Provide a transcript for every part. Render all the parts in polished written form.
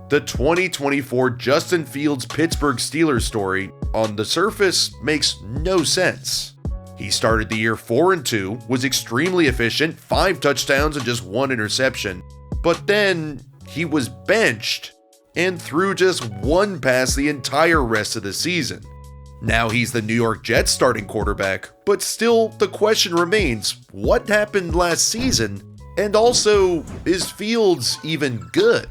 The 2024 Justin Fields Pittsburgh Steelers story, on the surface, makes no sense. He started the year 4-2, was extremely efficient, 5 touchdowns and just 1 interception, but then he was benched and threw just 1 pass the entire rest of the season. Now he's the New York Jets starting quarterback, but still the question remains, what happened last season? And also, is Fields even good?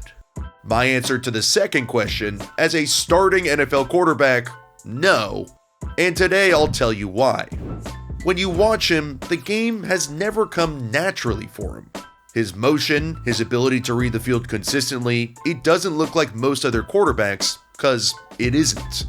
My answer to the second question, as a starting NFL quarterback, no. And today I'll tell you why. When you watch him, the game has never come naturally for him. His motion, his ability to read the field consistently, it doesn't look like most other quarterbacks, cause it isn't.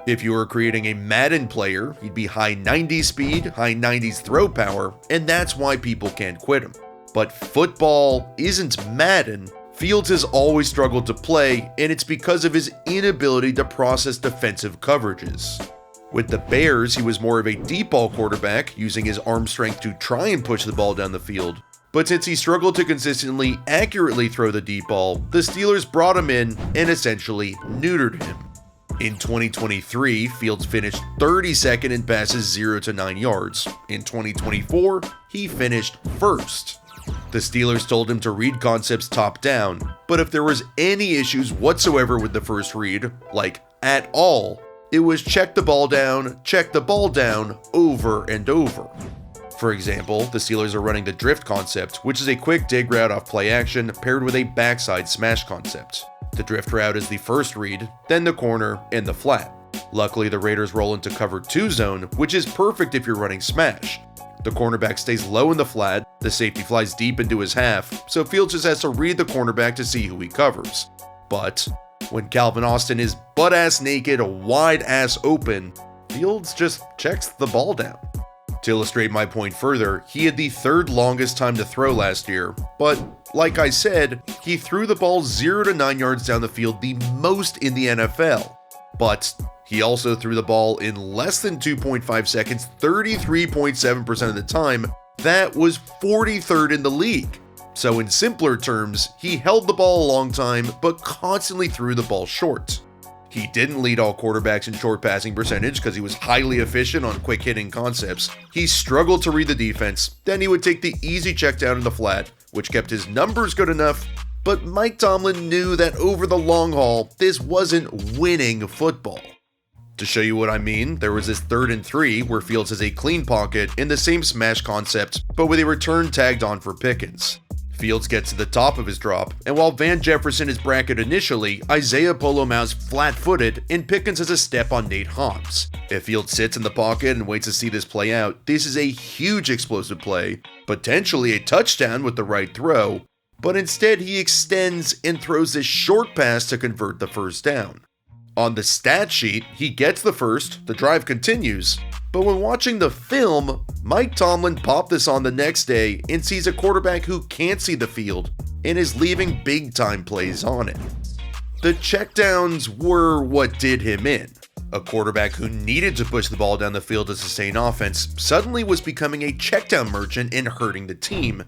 If you were creating a Madden player, he'd be high 90s speed, high 90s throw power, and that's why people can't quit him. But football isn't Madden. Fields has always struggled to play, and it's because of his inability to process defensive coverages. With the Bears, he was more of a deep ball quarterback, using his arm strength to try and push the ball down the field. But since he struggled to consistently, accurately throw the deep ball, the Steelers brought him in and essentially neutered him. In 2023, Fields finished 32nd in passes 0 to 9 yards. In 2024, he finished first. The Steelers told him to read concepts top down, but if there was any issues whatsoever with the first read, like at all, it was check the ball down over and over. For example, the Steelers are running the drift concept, which is a quick dig route off play action paired with a backside smash concept. The drift route is the first read, then the corner, and the flat. Luckily, the Raiders roll into cover 2 zone, which is perfect if you're running smash. The cornerback stays low in the flat, the safety flies deep into his half, so Fields just has to read the cornerback to see who he covers. But when Calvin Austin is butt-ass naked, wide-ass open, Fields just checks the ball down. To illustrate my point further, he had the 3rd longest time to throw last year, but like I said, he threw the ball 0 to 9 yards down the field, the most in the NFL. But he also threw the ball in less than 2.5 seconds, 33.7% of the time. That was 43rd in the league. So in simpler terms, he held the ball a long time, but constantly threw the ball short. He didn't lead all quarterbacks in short passing percentage because he was highly efficient on quick hitting concepts. He struggled to read the defense, then he would take the easy check down in the flat, which kept his numbers good enough, but Mike Tomlin knew that over the long haul, this wasn't winning football. To show you what I mean, there was this 3rd and 3 where Fields has a clean pocket in the same smash concept, but with a return tagged on for Pickens. Fields gets to the top of his drop, and while Van Jefferson is bracketed initially, Isaiah Polomao's flat-footed, and Pickens has a step on Nate Hobbs. If Fields sits in the pocket and waits to see this play out, this is a huge explosive play, potentially a touchdown with the right throw, but instead he extends and throws this short pass to convert the first down. On the stat sheet, he gets the first, the drive continues, but when watching the film, Mike Tomlin popped this on the next day and sees a quarterback who can't see the field and is leaving big-time plays on it. The checkdowns were what did him in. A quarterback who needed to push the ball down the field to sustain offense suddenly was becoming a checkdown merchant and hurting the team.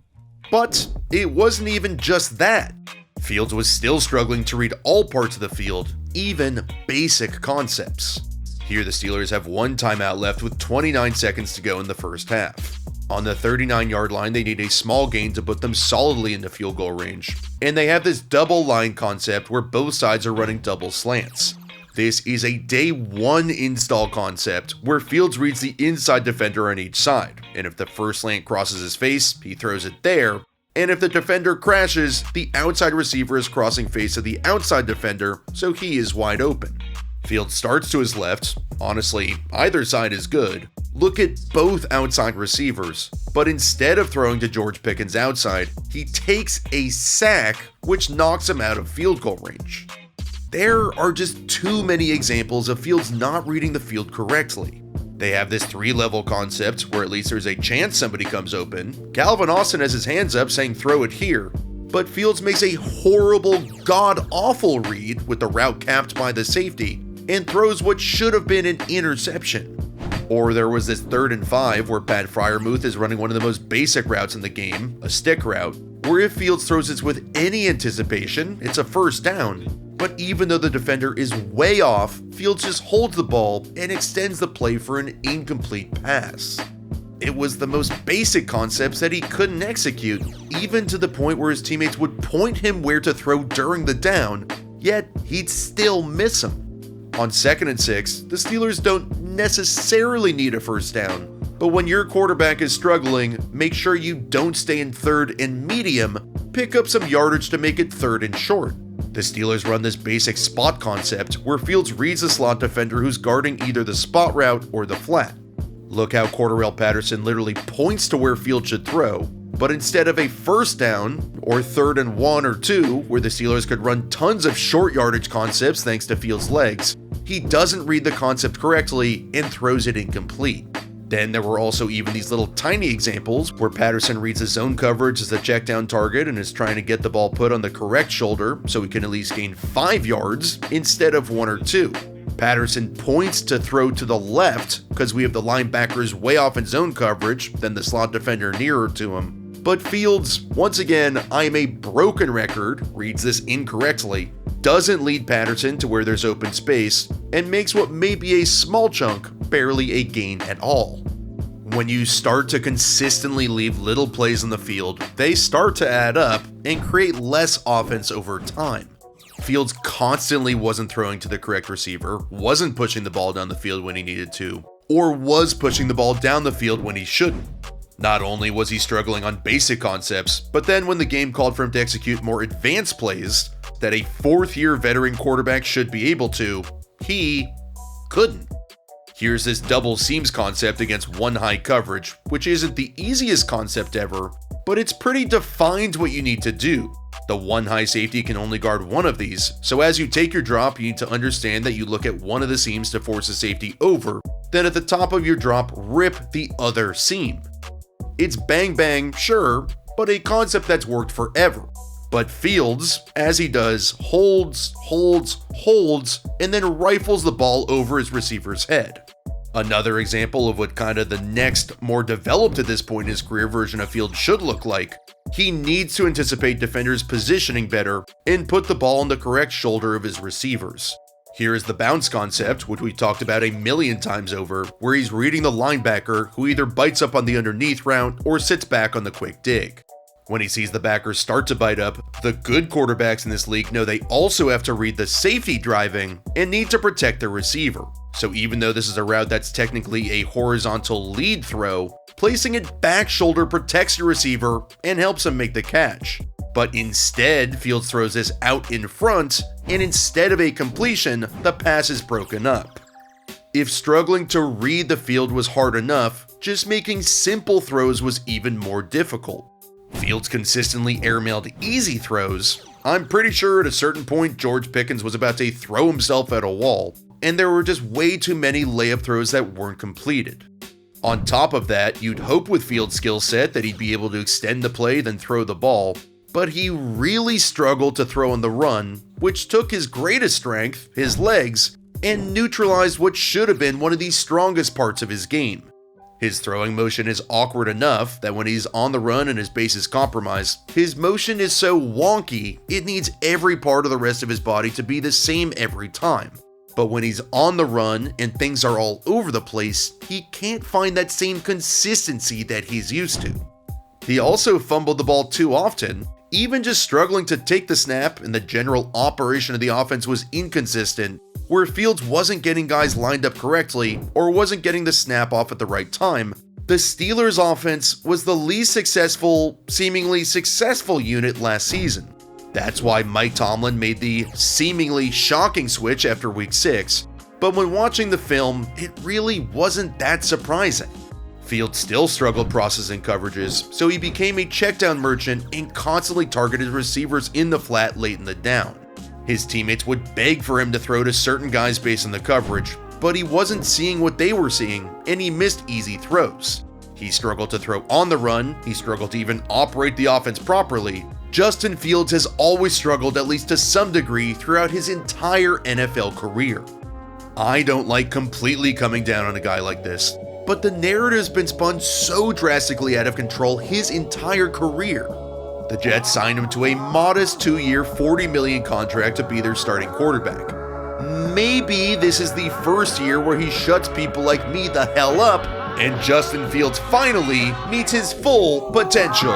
But it wasn't even just that. Fields was still struggling to read all parts of the field, even basic concepts. Here the Steelers have 1 timeout left with 29 seconds to go in the first half. On the 39-yard line, they need a small gain to put them solidly into field goal range. And they have this double line concept where both sides are running double slants. This is a day 1 install concept where Fields reads the inside defender on each side. And if the first slant crosses his face, he throws it there. And if the defender crashes, the outside receiver is crossing face of the outside defender, so he is wide open. Fields starts to his left. Honestly, either side is good. Look at both outside receivers, but instead of throwing to George Pickens outside, he takes a sack, which knocks him out of field goal range. There are just too many examples of Fields not reading the field correctly. They have this 3-level concept where at least there's a chance somebody comes open. Calvin Austin has his hands up saying throw it here, but Fields makes a horrible, god-awful read with the route capped by the safety and throws what should have been an interception. Or there was this 3rd and 5 where Pat Freiermuth is running one of the most basic routes in the game, a stick route, where if Fields throws this with any anticipation, it's a first down, but even though the defender is way off, Fields just holds the ball and extends the play for an incomplete pass. It was the most basic concepts that he couldn't execute, even to the point where his teammates would point him where to throw during the down, yet he'd still miss them. On 2nd and 6, the Steelers don't necessarily need a first down, but when your quarterback is struggling, make sure you don't stay in 3rd and medium, pick up some yardage to make it 3rd and short. The Steelers run this basic spot concept where Fields reads the slot defender who's guarding either the spot route or the flat. Look how Cordarrelle Patterson literally points to where Fields should throw, but instead of a first down, or 3rd and 1 or 2, where the Steelers could run tons of short yardage concepts thanks to Fields' legs, he doesn't read the concept correctly and throws it incomplete. Then there were also even these little tiny examples where Patterson reads the zone coverage as the check down target and is trying to get the ball put on the correct shoulder so he can at least gain 5 yards instead of 1 or 2. Patterson points to throw to the left because we have the linebackers way off in zone coverage than the slot defender nearer to him. But Fields, once again, I am a broken record, reads this incorrectly, doesn't lead Patterson to where there's open space, and makes what may be a small chunk barely a gain at all. When you start to consistently leave little plays on the field, they start to add up and create less offense over time. Fields constantly wasn't throwing to the correct receiver, wasn't pushing the ball down the field when he needed to, or was pushing the ball down the field when he shouldn't. Not only was he struggling on basic concepts, but then when the game called for him to execute more advanced plays that a 4th-year veteran quarterback should be able to, he couldn't. Here's this double seams concept against one high coverage, which isn't the easiest concept ever, but it's pretty defined what you need to do. The one high safety can only guard one of these, so as you take your drop, you need to understand that you look at one of the seams to force the safety over, then at the top of your drop, rip the other seam. It's bang bang, sure, but a concept that's worked forever. But Fields, as he does, holds, and then rifles the ball over his receiver's head. Another example of what kind of the next, more developed at this point in his career version of Fields should look like. He needs to anticipate defenders' positioning better and put the ball on the correct shoulder of his receivers. Here is the bounce concept, which we talked about a million times over, where he's reading the linebacker who either bites up on the underneath route or sits back on the quick dig. When he sees the backers start to bite up, the good quarterbacks in this league know they also have to read the safety driving and need to protect their receiver. So even though this is a route that's technically a horizontal lead throw, placing it back shoulder protects your receiver and helps him make the catch. But instead, Fields throws this out in front, and instead of a completion, the pass is broken up. If struggling to read the field was hard enough, just making simple throws was even more difficult. Fields consistently airmailed easy throws. I'm pretty sure at a certain point George Pickens was about to throw himself at a wall, and there were just way too many layup throws that weren't completed. On top of that, you'd hope with Fields' skill set that he'd be able to extend the play then throw the ball, but he really struggled to throw on the run, which took his greatest strength, his legs, and neutralized what should have been one of the strongest parts of his game. His throwing motion is awkward enough that when he's on the run and his base is compromised, his motion is so wonky, it needs every part of the rest of his body to be the same every time. But when he's on the run and things are all over the place, he can't find that same consistency that he's used to. He also fumbled the ball too often, even just struggling to take the snap, and the general operation of the offense was inconsistent, where Fields wasn't getting guys lined up correctly or wasn't getting the snap off at the right time. The Steelers' offense was the least seemingly successful unit last season. That's why Mike Tomlin made the seemingly shocking switch after week 6, but when watching the film, it really wasn't that surprising. Fields still struggled processing coverages, so he became a checkdown merchant and constantly targeted receivers in the flat late in the down. His teammates would beg for him to throw to certain guys based on the coverage, but he wasn't seeing what they were seeing, and he missed easy throws. He struggled to throw on the run, he struggled to even operate the offense properly. Justin Fields has always struggled at least to some degree throughout his entire NFL career. I don't like completely coming down on a guy like this, but the narrative's been spun so drastically out of control his entire career. The Jets signed him to a modest 2-year, $40 million contract to be their starting quarterback. Maybe this is the first year where he shuts people like me the hell up, and Justin Fields finally meets his full potential.